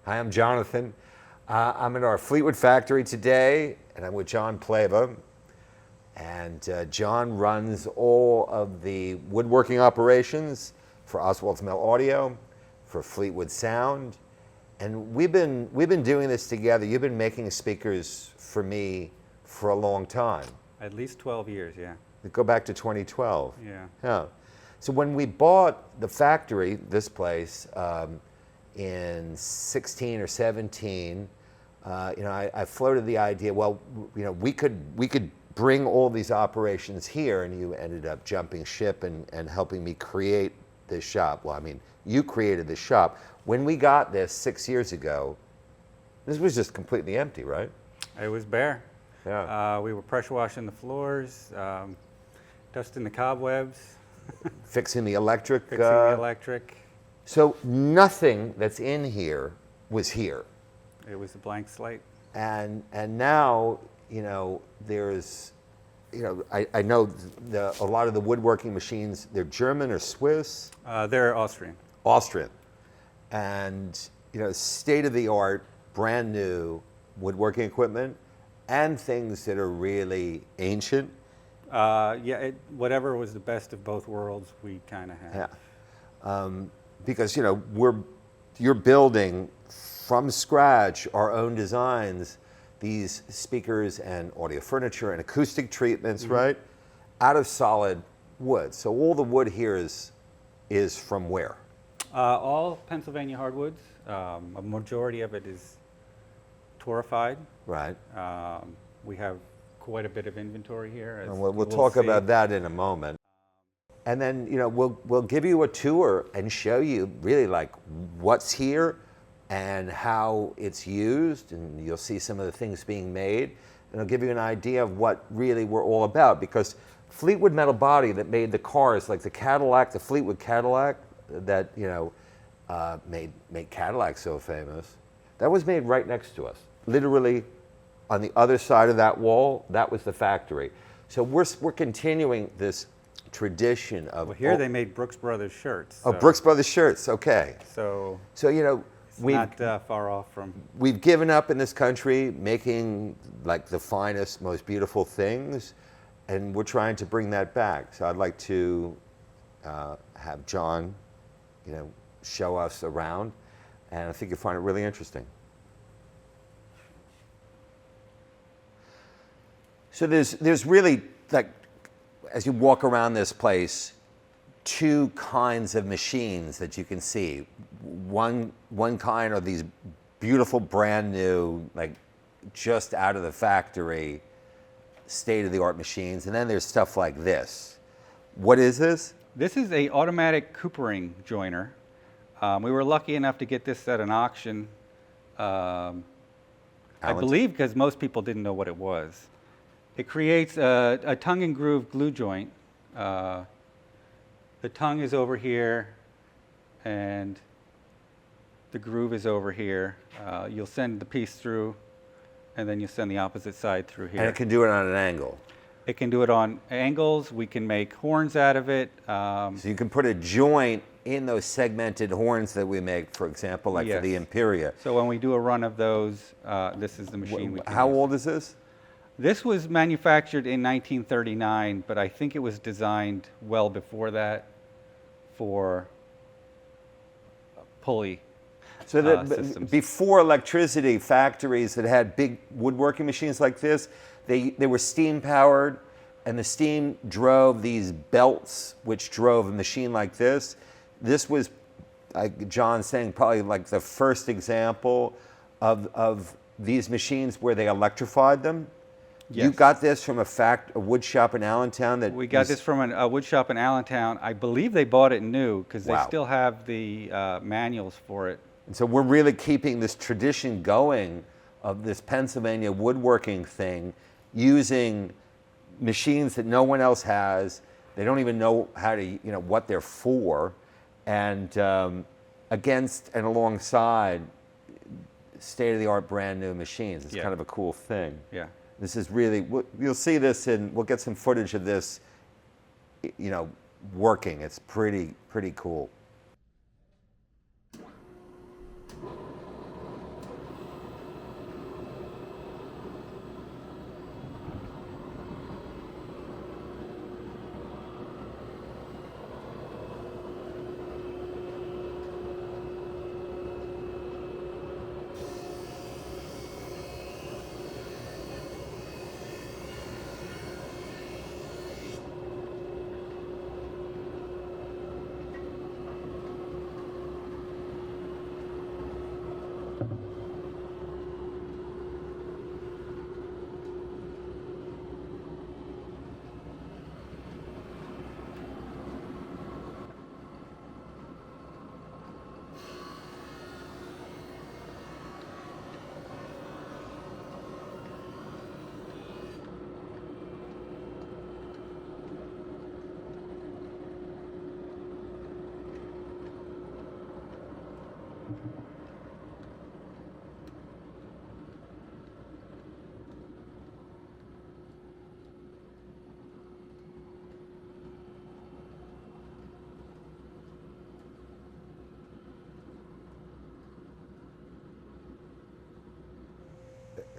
Hi, I'm Jonathan. I'm at our Fleetwood factory today, and I'm with John Plava. And John runs all of the woodworking operations for Oswald's Mel Audio, for Fleetwood Sound. And we've been doing this together. You've been making speakers for me for a long time. At least 12 years, yeah. Go back to 2012. Yeah. So when we bought the factory, this place, in 16 or 17, I floated the idea, well, we could bring all these operations here, and you ended up jumping ship and helping me create this shop. Well, I mean, you created this shop. When we got this 6 years ago, this was just completely empty, right? It was bare. Yeah. We were pressure washing the floors, dusting the cobwebs, Fixing the electric. fixing the electric. So nothing that's in here was here. It was a blank slate. And now, there's, I know a lot of the woodworking machines, they're German or Swiss? They're Austrian. Austrian. And, state of the art, brand new woodworking equipment and things that are really ancient. Whatever was the best of both worlds, we kind of have. Yeah. Because, you're building from scratch our own designs, these speakers and audio furniture and acoustic treatments, right? Out of solid wood. So all the wood here is from where? All Pennsylvania hardwoods. A majority of it is torrefied. Right. We have quite a bit of inventory here. And we'll talk about that in a moment. And then, we'll give you a tour and show you really like what's here and how it's used, and you'll see some of the things being made, and it'll give you an idea of what really we're all about, because Fleetwood Metal Body that made the cars, like the Cadillac, the Fleetwood Cadillac that, made Cadillac so famous, that was made right next to us. Literally on the other side of that wall, that was the factory. So we're continuing this tradition of... Well, here they made Brooks Brothers shirts. Oh, Brooks Brothers shirts, okay. So we've not far off from... We've given up in this country making like the finest, most beautiful things, and we're trying to bring that back. So I'd like to have John, show us around, and I think you'll find it really interesting. So there's really, like, as you walk around this place, two kinds of machines that you can see. One kind are these beautiful, brand new, like just out of the factory, state-of-the-art machines, and then there's stuff like this. What is this? This is a automatic coopering joiner. We were lucky enough to get this at an auction, I believe because most people didn't know what it was. It creates a tongue and groove glue joint. The tongue is over here, and the groove is over here. You'll send the piece through, and then you send the opposite side through here. And it can do it on an angle. It can do it on angles. We can make horns out of it. So you can put a joint in those segmented horns that we make, for example, like for the Imperia. So when we do a run of those, this is the machine we can How use. old is this? This was manufactured in 1939, but I think it was designed well before that for pulley So systems. before electricity, factories that had big woodworking machines like this, they were steam powered, and the steam drove these belts, which drove a machine like this. This was, like John's saying, probably like the first example of these machines where they electrified them. Yes. You got this from a wood shop in Allentown that... We got this from a wood shop in Allentown. I believe they bought it new because they still have the manuals for it. And so we're really keeping this tradition going of this Pennsylvania woodworking thing, using machines that no one else has. They don't even know how to, what they're for, and against and alongside state-of-the-art brand new machines. It's kind of a cool thing. Yeah. This is really, you'll see this, and we'll get some footage of this, working. It's pretty cool.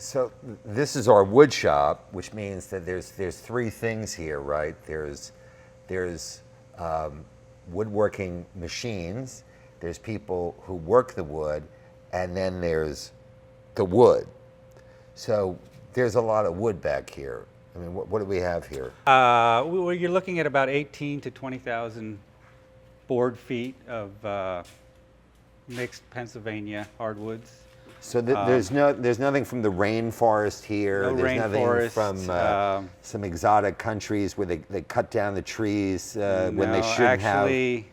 So this is our wood shop, which means that there's three things here, right? There's woodworking machines, there's people who work the wood, and then there's the wood. So there's a lot of wood back here. I mean, what do we have here? Well, you're looking at about 18 to 20,000 board feet of mixed Pennsylvania hardwoods. So there's nothing from the rainforest here. No there's rainforest, nothing from some exotic countries where they cut down the trees when they shouldn't actually,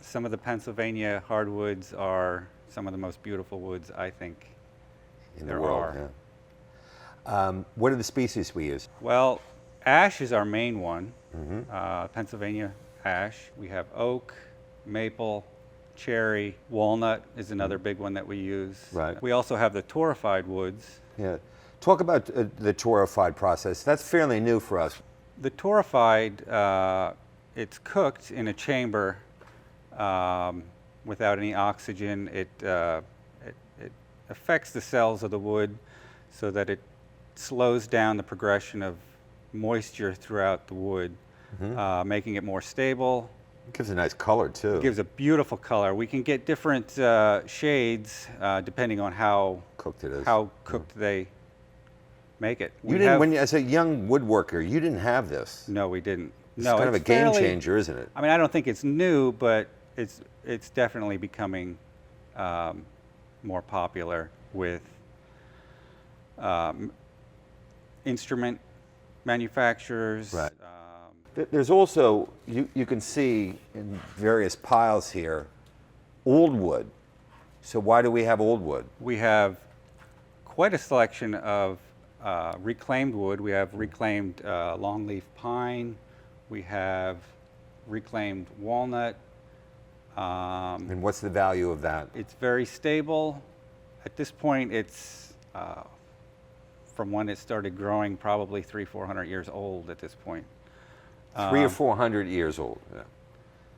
some of the Pennsylvania hardwoods are some of the most beautiful woods, I think, in the world. Yeah. What are the species we use? Well, ash is our main one. Pennsylvania ash. We have oak, maple, cherry, walnut is another big one that we use. Right. We also have the torrefied woods. Yeah. Talk about the torrefied process. That's fairly new for us. The torrefied, it's cooked in a chamber without any oxygen. It affects the cells of the wood so that it slows down the progression of moisture throughout the wood, making it more stable. It gives a nice color too. It gives a beautiful color. We can get different shades depending on how cooked it is. How cooked they make it. You didn't, as a young woodworker, you didn't have this. No, we didn't. It's kind of a game changer, isn't it? I mean, I don't think it's new, but it's definitely becoming more popular with instrument manufacturers. Right. There's also, you can see in various piles here, old wood. So why do we have old wood? We have quite a selection of reclaimed wood. We have reclaimed longleaf pine. We have reclaimed walnut. And what's the value of that? It's very stable. At this point, it's from when it started growing, probably 300-400 years old at this point. 300 or 400 years old. Yeah.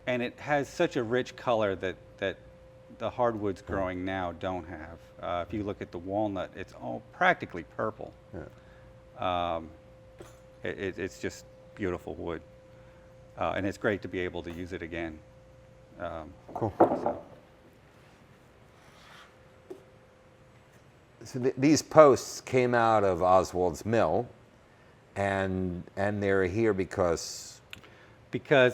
And it has such a rich color that the hardwoods growing now don't have. If you look at the walnut, it's all practically purple. Yeah. It's just beautiful wood. And it's great to be able to use it again. Cool. So these posts came out of Oswald's mill, and they're here because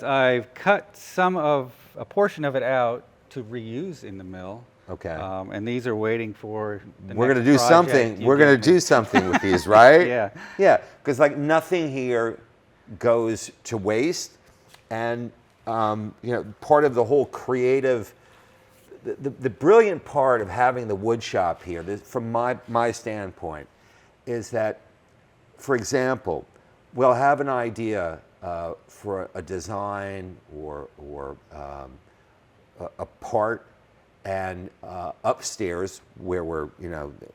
I've cut a portion of it out to reuse in the mill. Okay. And these are waiting for the we're next going to do project something. you We're going to give me. do something with these, right? Yeah. Yeah, because like nothing here goes to waste, and part of the whole creative, the brilliant part of having the wood shop here, from my standpoint, is that, for example, we'll have an idea for a design or a part, and upstairs where we're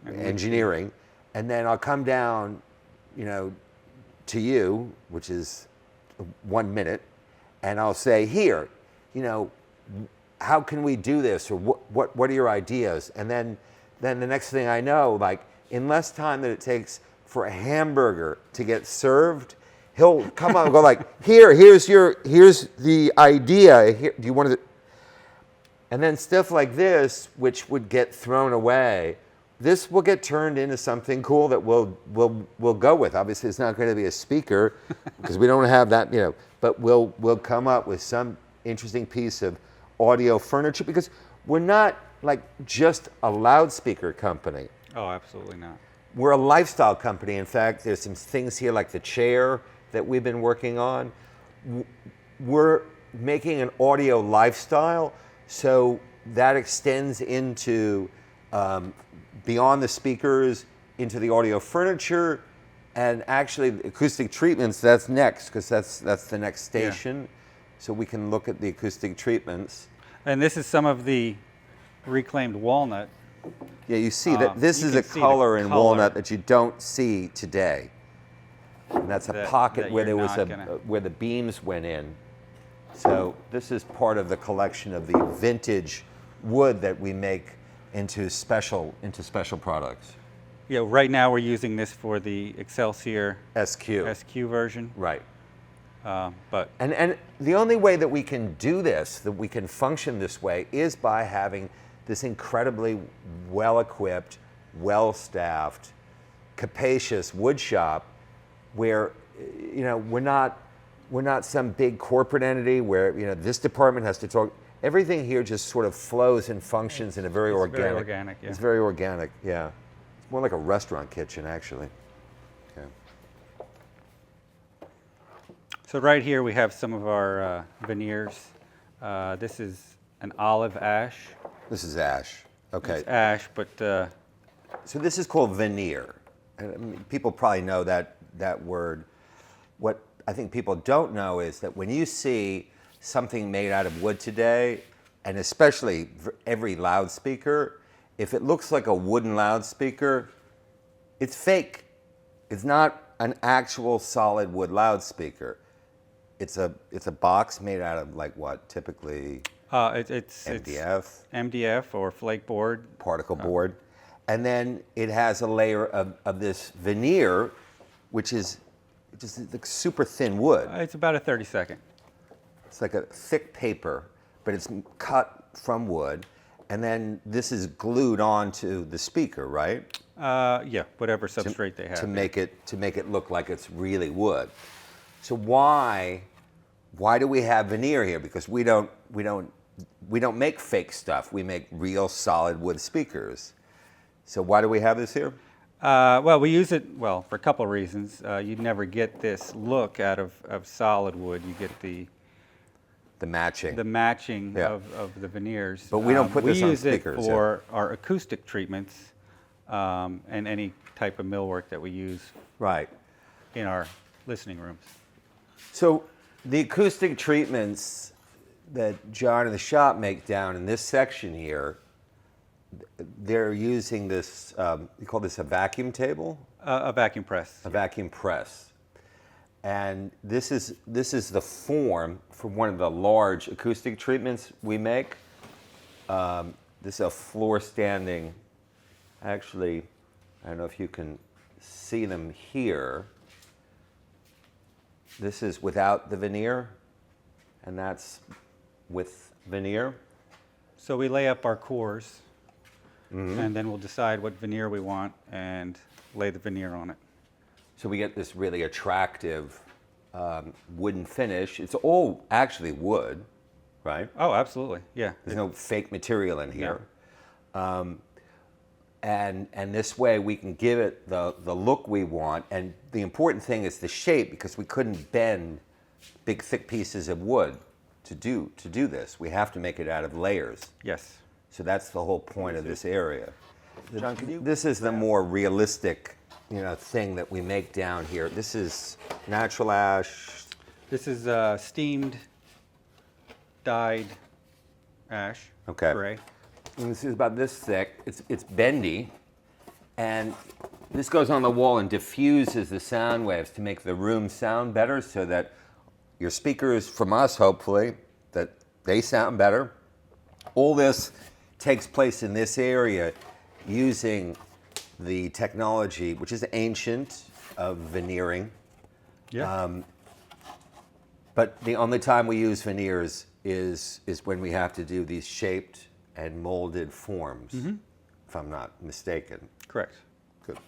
engineering, and then I'll come down to you, which is 1 minute, and I'll say, here, how can we do this, or what are your ideas? And then the next thing I know, like in less time than it takes for a hamburger to get served, he'll come up and go like, here's the idea. Here, do you want to? And then stuff like this, which would get thrown away, this will get turned into something cool that we'll go with. Obviously, it's not going to be a speaker because we don't have that, but we'll come up with some interesting piece of audio furniture, because we're not like just a loudspeaker company. Oh, absolutely not. We're a lifestyle company. In fact, there's some things here like the chair that we've been working on. We're making an audio lifestyle, so that extends into beyond the speakers, into the audio furniture, and actually acoustic treatments, that's next, because that's the next station. Yeah. So we can look at the acoustic treatments. And this is some of the reclaimed walnut. Yeah, you see that this you is can a see the color in color. walnut that you don't see today. And that's a pocket that where there you're was not gonna- where the beams went in. So this is part of the collection of the vintage wood that we make into special products. Yeah, right now we're using this for the Excelsior SQ. SQ version. Right. But And the only way that we can do this, that we can function this way, is by having this incredibly well-equipped, well-staffed, capacious wood shop where, you know, we're not some big corporate entity where, you know, this department has to talk. Everything here just sort of flows and functions in a very organic. very organic, yeah. It's very organic, yeah. It's more like a restaurant kitchen, actually. Okay. so right here we have some of our veneers. This is an olive ash. This is ash. Okay. It's ash, but So this is called veneer. And I mean, people probably know that word. What I think people don't know is that when you see something made out of wood today, and especially every loudspeaker, if it looks like a wooden loudspeaker, it's fake. It's not an actual solid wood loudspeaker. It's a box made out of like what, typically it's MDF, MDF or flake board. particle board. And then it has a layer of this veneer, which is like super thin wood. It's about a 32nd. It's like a thick paper, but it's cut from wood. And then this is glued onto the speaker, right? Yeah, whatever substrate they have. To make it look like it's really wood. So why do we have veneer here? Because we don't make fake stuff. We make real solid wood speakers. So why do we have this here? Well, we use it, well, for a couple of reasons. You'd never get this look out of solid wood. You get the matching Yeah. of the veneers. But we don't put this on speakers, We yeah. use it for our acoustic treatments and any type of millwork that we use Right. in our listening rooms. So the acoustic treatments that John and the shop make down in this section here, they're using this, you call this a vacuum table? A vacuum press. A vacuum press. And this is the form for one of the large acoustic treatments we make. This is a floor standing, actually, I don't know if you can see them here. This is without the veneer, and that's with veneer. So we lay up our cores, and then we'll decide what veneer we want and lay the veneer on it. So we get this really attractive wooden finish. It's all actually wood, right? Oh, absolutely, yeah. There's no fake material in here. And this way we can give it the look we want. And the important thing is the shape, because we couldn't bend big thick pieces of wood to do this. We have to make it out of layers. Yes. So that's the whole point of this area. John, this is the more realistic, thing that we make down here. This is natural ash. This is steamed, dyed ash. Okay. Gray. And this is about this thick. It's bendy, and this goes on the wall and diffuses the sound waves to make the room sound better, so that your speakers from us, hopefully, that they sound better. All this takes place in this area using the technology, which is ancient, of veneering. Yeah. But the only time we use veneers is when we have to do these shaped and molded forms, if I'm not mistaken. Correct. Good.